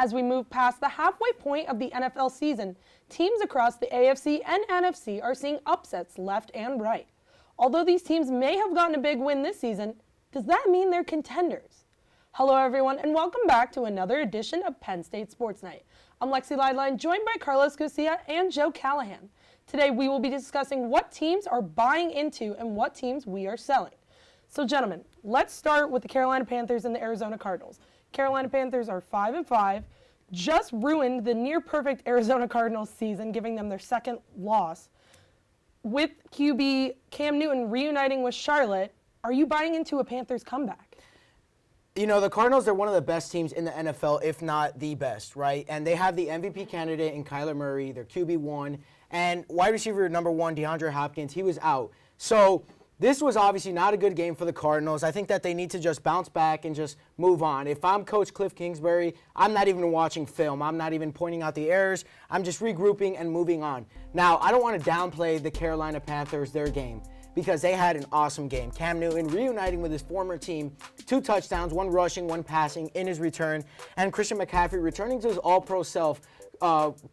As we move past the halfway point of the NFL season, teams across the AFC and NFC are seeing upsets left and right. Although these teams may have gotten a big win this season, does that mean they're contenders? Hello everyone and welcome back to another edition of Penn State Sports Night. I'm Lexy Leidlein, joined by Garcia and Joe Callahan. Today we will be discussing what teams are buying into and what teams we are selling. So gentlemen, let's start with the Carolina Panthers and the Arizona Cardinals. Carolina Panthers are 5-5, just ruined the near-perfect Arizona Cardinals season, giving them their second loss. With QB Cam Newton reuniting with Charlotte, are you buying into a Panthers comeback? You know, the Cardinals are one of the best teams in the NFL, if not the best, right? And they have the MVP candidate in Kyler Murray, their QB1, and wide receiver number 1, DeAndre Hopkins, he was out. So this was obviously not a good game for the Cardinals. I think that they need to just bounce back and just move on. If I'm Coach Cliff Kingsbury, I'm not even watching film. I'm not even pointing out the errors. I'm just regrouping and moving on. Now, I don't want to downplay the Carolina Panthers, their game, because they had an awesome game. Cam Newton reuniting with his former team, 2 touchdowns, 1 rushing, 1 passing in his return, and Christian McCaffrey returning to his all-pro self,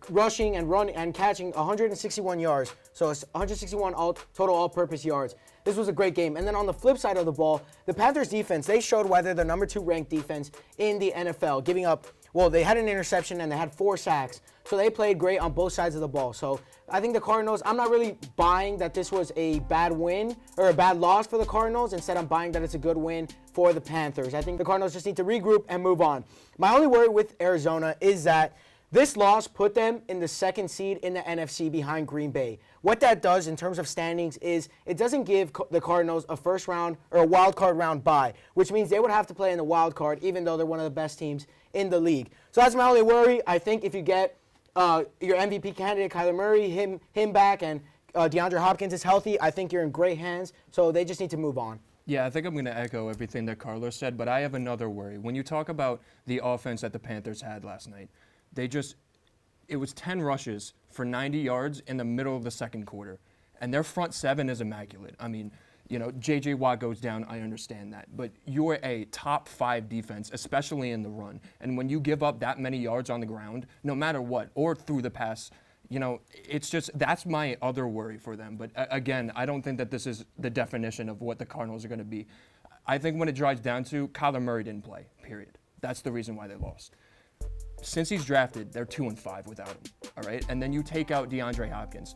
rushing and catching 161 yards. So it's 161 total all-purpose yards. This was a great game. And then on the flip side of the ball, the Panthers defense, they showed why they're the number 2 ranked defense in the NFL, giving up, well, they had an interception and they had 4 sacks. So they played great on both sides of the ball. So I think the Cardinals, I'm not really buying that this was a bad win or a bad loss for the Cardinals. Instead, I'm buying that it's a good win for the Panthers. I think the Cardinals just need to regroup and move on. My only worry with Arizona is that this loss put them in the 2nd seed in the NFC behind Green Bay. What that does in terms of standings is it doesn't give the Cardinals a first round or a wild card round bye, which means they would have to play in the wild card even though they're one of the best teams in the league. So that's my only worry. I think if you get your MVP candidate, Kyler Murray, him back, and DeAndre Hopkins is healthy, I think you're in great hands. So they just need to move on. Yeah, I think I'm going to echo everything that Carlos said, but I have another worry. When you talk about the offense that the Panthers had last night, it was 10 rushes for 90 yards in the middle of the second quarter. And their front 7 is immaculate. I mean, you know, J.J. Watt goes down, I understand that. But you're a top 5 defense, especially in the run. And when you give up that many yards on the ground, no matter what, or through the pass, you know, it's just, that's my other worry for them. But again, I don't think that this is the definition of what the Cardinals are going to be. I think when it drives down to, Kyler Murray didn't play, period. That's the reason why they lost. Since he's drafted, they're 2-5 without him, all right? And then you take out DeAndre Hopkins,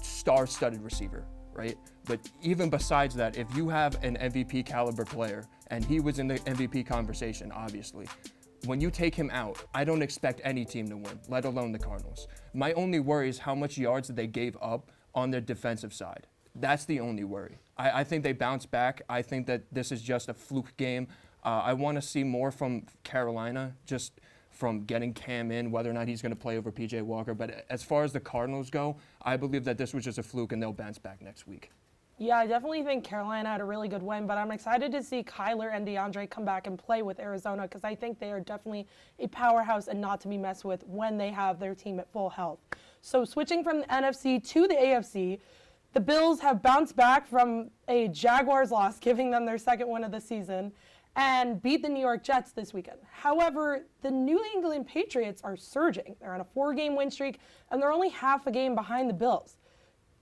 star-studded receiver, right? But even besides that, if you have an MVP caliber player, and he was in the MVP conversation, obviously, when you take him out, I don't expect any team to win, let alone the Cardinals. My only worry is how much yards they gave up on their defensive side. That's the only worry. I think they bounce back. I think that this is just a fluke game. I want to see more from Carolina, just from getting Cam in, whether or not he's going to play over P.J. Walker. But as far as the Cardinals go, I believe that this was just a fluke and they'll bounce back next week. Yeah, I definitely think Carolina had a really good win, but I'm excited to see Kyler and DeAndre come back and play with Arizona because I think they are definitely a powerhouse and not to be messed with when they have their team at full health. So switching from the NFC to the AFC, the Bills have bounced back from a Jaguars loss, giving them their 2nd win of the season, and beat the New York Jets this weekend. However, the New England Patriots are surging. They're on a 4-game win streak, and they're only half a game behind the Bills.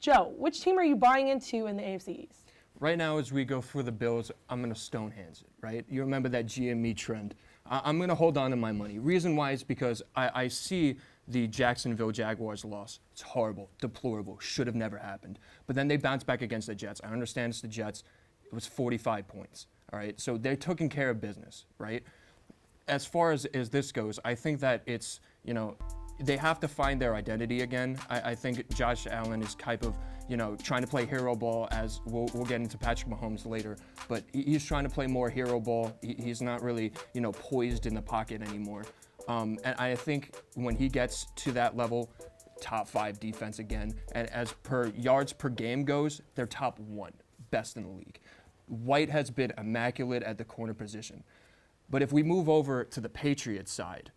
Joe, which team are you buying into in the AFC East? Right now, as we go for the Bills, I'm going to stone hands it, right? You remember that GME trend. I'm going to hold on to my money. Reason why is because I see the Jacksonville Jaguars loss. It's horrible, deplorable, should have never happened. But then they bounced back against the Jets. I understand it's the Jets. It was 45 points. All right, so they're taking care of business, right? As far as this goes, I think that it's, you know, they have to find their identity again. I think Josh Allen is type of, you know, trying to play hero ball, as we'll get into Patrick Mahomes later, but he's trying to play more hero ball. He's not really, you know, poised in the pocket anymore. And I think when he gets to that level, top 5 defense again, and as per yards per game goes, they're top 1, best in the league. White has been immaculate at the corner position. But if we move over to the Patriots side,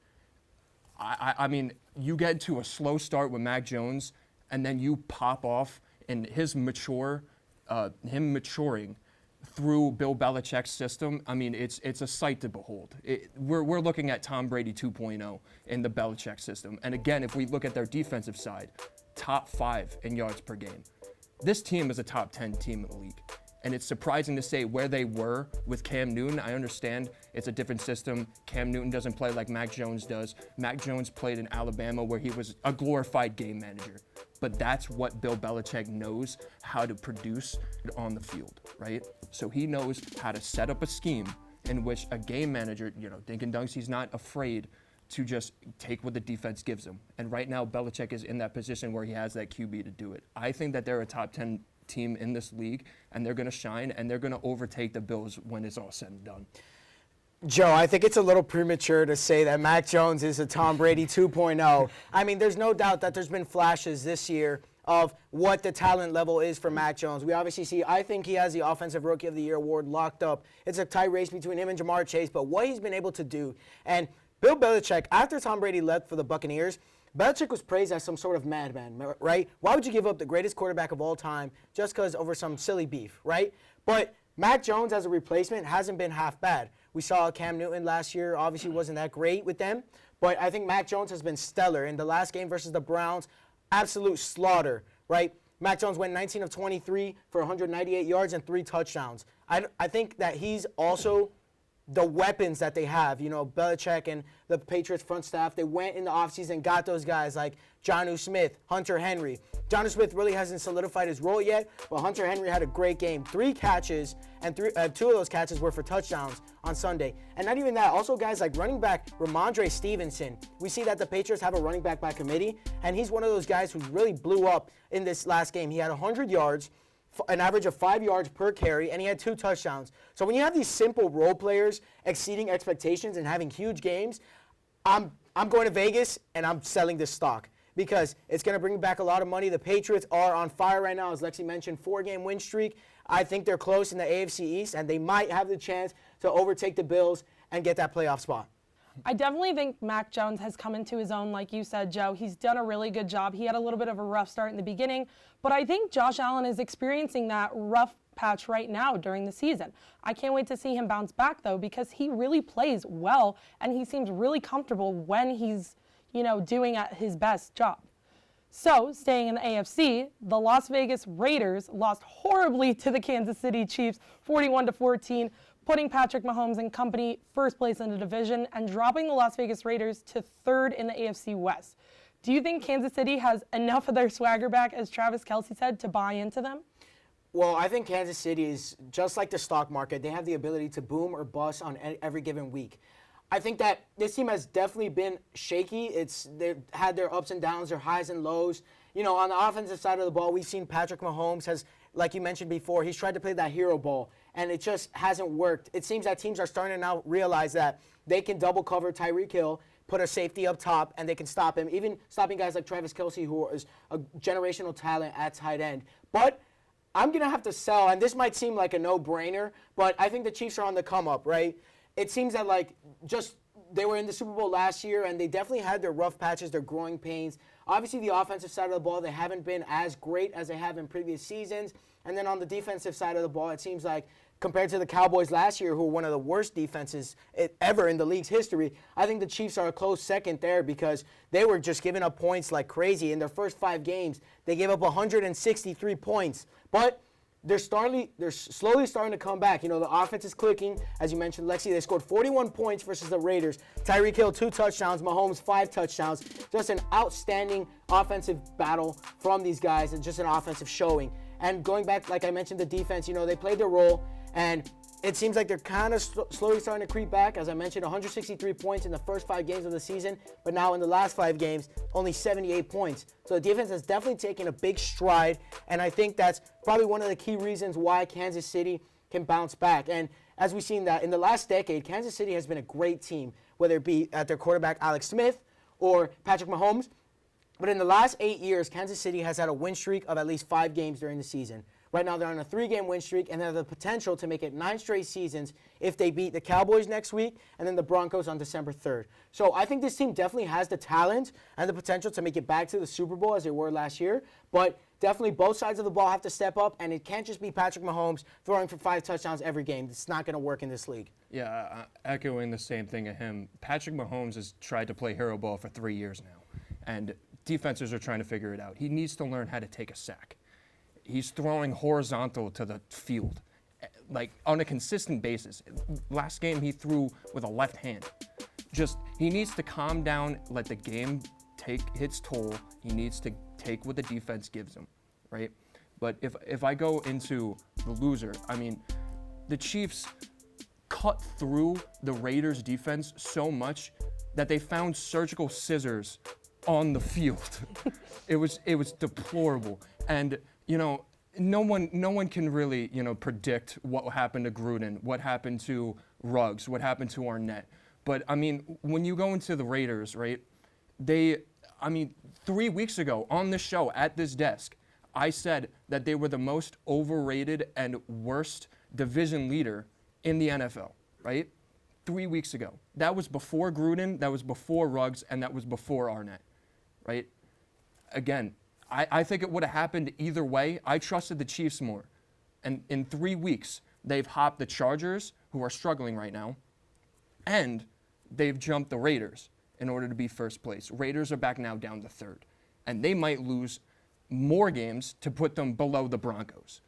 I mean, you get to a slow start with Mac Jones, and then you pop off, and him maturing through Bill Belichick's system, I mean, it's a sight to behold. We're looking at Tom Brady 2.0 in the Belichick system. And again, if we look at their defensive side, top 5 in yards per game. This team is a top 10 team in the league. And it's surprising to say where they were with Cam Newton. I understand it's a different system. Cam Newton doesn't play like Mac Jones does. Mac Jones played in Alabama where he was a glorified game manager. But that's what Bill Belichick knows how to produce on the field, right? So he knows how to set up a scheme in which a game manager, Dink and Dunks, he's not afraid to just take what the defense gives him. And right now, Belichick is in that position where he has that QB to do it. I think that they're a top 10 team in this league, and they're going to shine, and they're going to overtake the Bills when it's all said and done. Joe, I think it's a little premature to say that Mac Jones is a Tom Brady 2.0. I mean, there's no doubt that there's been flashes this year of what the talent level is for Mac Jones. We obviously see, I think he has the Offensive Rookie of the Year award locked up. It's a tight race between him and Jamar Chase, but what he's been able to do, and Bill Belichick, after Tom Brady left for the Buccaneers, Belichick was praised as some sort of madman, right? Why would you give up the greatest quarterback of all time just because over some silly beef, right? But Mac Jones as a replacement hasn't been half bad. We saw Cam Newton last year, obviously wasn't that great with them, but I think Mac Jones has been stellar. In the last game versus the Browns, absolute slaughter, right? Mac Jones went 19 of 23 for 198 yards and 3 touchdowns. I think that he's also the weapons that they have, Belichick and the Patriots front staff, they went in the offseason and got those guys like Jonnu Smith, Hunter Henry. Jonnu Smith really hasn't solidified his role yet, but Hunter Henry had a great game. 3 catches, and 2 of those catches were for touchdowns on Sunday. And not even that, also guys like running back Ramondre Stevenson. We see that the Patriots have a running back by committee, and he's one of those guys who really blew up in this last game. He had 100 yards, an average of 5 yards per carry, and he had 2 touchdowns. So when you have these simple role players exceeding expectations and having huge games, I'm going to Vegas and I'm selling this stock because it's going to bring back a lot of money. The Patriots are on fire right now, as Lexy mentioned, 4-game win streak. I think they're close in the AFC East, and they might have the chance to overtake the Bills and get that playoff spot. I definitely think Mac Jones has come into his own, like you said, Joe. He's done a really good job. He had a little bit of a rough start in the beginning, but I think Josh Allen is experiencing that rough patch right now during the season. I can't wait to see him bounce back, though, because he really plays well, and he seems really comfortable when he's, doing at his best job. So, staying in the AFC, the Las Vegas Raiders lost horribly to the Kansas City Chiefs, 41-14, putting Patrick Mahomes and company first place in the division and dropping the Las Vegas Raiders to 3rd in the AFC West. Do you think Kansas City has enough of their swagger back, as Travis Kelce said, to buy into them? Well, I think Kansas City is just like the stock market. They have the ability to boom or bust on every given week. I think that this team has definitely been shaky. They've had their ups and downs, their highs and lows. On the offensive side of the ball, we've seen Patrick Mahomes has, like you mentioned before, he's tried to play that hero ball, and it just hasn't worked. It seems that teams are starting to now realize that they can double cover Tyreek Hill, put a safety up top, and they can stop him, even stopping guys like Travis Kelce, who is a generational talent at tight end. But I'm going to have to sell, and this might seem like a no-brainer, but I think the Chiefs are on the come-up, right? It seems that, they were in the Super Bowl last year, and they definitely had their rough patches, their growing pains. Obviously, the offensive side of the ball, they haven't been as great as they have in previous seasons. And then on the defensive side of the ball, it seems like compared to the Cowboys last year, who were one of the worst defenses ever in the league's history, I think the Chiefs are a close second there because they were just giving up points like crazy. In their first 5 games, they gave up 163 points. But they're slowly starting to come back. The offense is clicking. As you mentioned, Lexy, they scored 41 points versus the Raiders. Tyreek Hill, 2 touchdowns. Mahomes, 5 touchdowns. Just an outstanding offensive battle from these guys and just an offensive showing. And going back, like I mentioned, the defense, they played their role. And it seems like they're kind of slowly starting to creep back. As I mentioned, 163 points in the first 5 games of the season, but now in the last 5 games, only 78 points. So the defense has definitely taken a big stride, and I think that's probably one of the key reasons why Kansas City can bounce back. And as we've seen that in the last decade, Kansas City has been a great team, whether it be at their quarterback Alex Smith or Patrick Mahomes. But in the last 8 years, Kansas City has had a win streak of at least 5 games during the season. Right now they're on a 3-game win streak, and they have the potential to make it 9 straight seasons if they beat the Cowboys next week and then the Broncos on December 3rd. So I think this team definitely has the talent and the potential to make it back to the Super Bowl as they were last year, but definitely both sides of the ball have to step up, and it can't just be Patrick Mahomes throwing for 5 touchdowns every game. It's not going to work in this league. Yeah, echoing the same thing of him. Patrick Mahomes has tried to play hero ball for 3 years now, and defenses are trying to figure it out. He needs to learn how to take a sack. He's throwing horizontal to the field, like on a consistent basis. Last game he threw with a left hand. He needs to calm down, let the game take its toll. He needs to take what the defense gives him, right? But if I go into the loser, I mean, the Chiefs cut through the Raiders defense so much that they found surgical scissors on the field. It was deplorable. And no one can really, predict what happened to Gruden, what happened to Ruggs, what happened to Arnett. But I mean, when you go into the Raiders, right? 3 weeks ago on this show at this desk, I said that they were the most overrated and worst division leader in the NFL, right? 3 weeks ago. That was before Gruden, that was before Ruggs, and that was before Arnett, right? Again, I think it would have happened either way. I trusted the Chiefs more. And in 3 weeks, they've hopped the Chargers, who are struggling right now, and they've jumped the Raiders in order to be first place. Raiders are back now down to third. And they might lose more games to put them below the Broncos.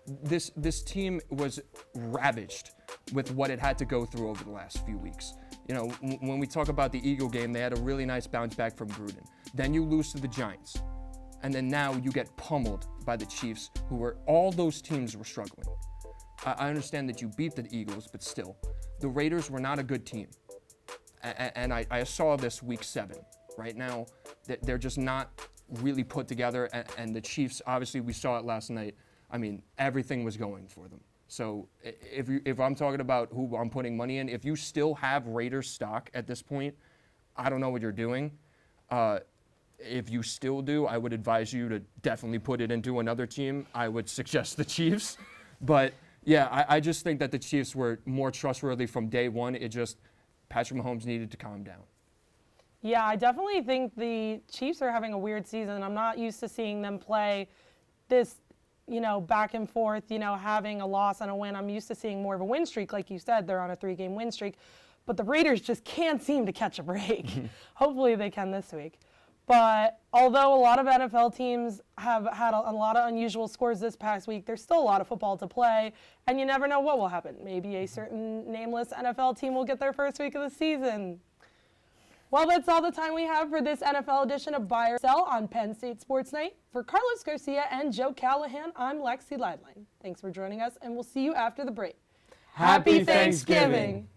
This team was ravaged with what it had to go through over the last few weeks. When we talk about the Eagle game, they had a really nice bounce back from Gruden. Then you lose to the Giants. And then now you get pummeled by the Chiefs, all those teams were struggling. I understand that you beat the Eagles, but still, the Raiders were not a good team. And I saw this week 7. Right now, they're just not really put together. And the Chiefs, obviously, we saw it last night. I mean, everything was going for them. So if I'm talking about who I'm putting money in, if you still have Raiders stock at this point, I don't know what you're doing. If you still do, I would advise you to definitely put it into another team. I would suggest the Chiefs. But yeah, I just think that the Chiefs were more trustworthy from day one. Patrick Mahomes needed to calm down. Yeah, I definitely think the Chiefs are having a weird season. I'm not used to seeing them play this, back and forth, having a loss and a win. I'm used to seeing more of a win streak. Like you said, they're on a 3-game win streak. But the Raiders just can't seem to catch a break. Hopefully they can this week. But although a lot of NFL teams have had a lot of unusual scores this past week, there's still a lot of football to play, and you never know what will happen. Maybe a certain nameless NFL team will get their first week of the season. Well, that's all the time we have for this NFL edition of Buy or Sell on Penn State Sports Night. For Carlos Garcia and Joe Callahan, I'm Lexy Leidlein. Thanks for joining us, and we'll see you after the break. Happy Thanksgiving!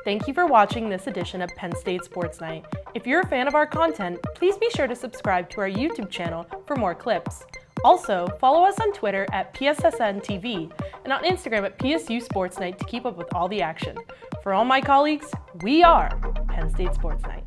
Thank you for watching this edition of Penn State Sports Night. If you're a fan of our content, please be sure to subscribe to our YouTube channel for more clips. Also, follow us on Twitter at PSSN TV and on Instagram at PSU Sports Night to keep up with all the action. For all my colleagues, we are Penn State Sports Night.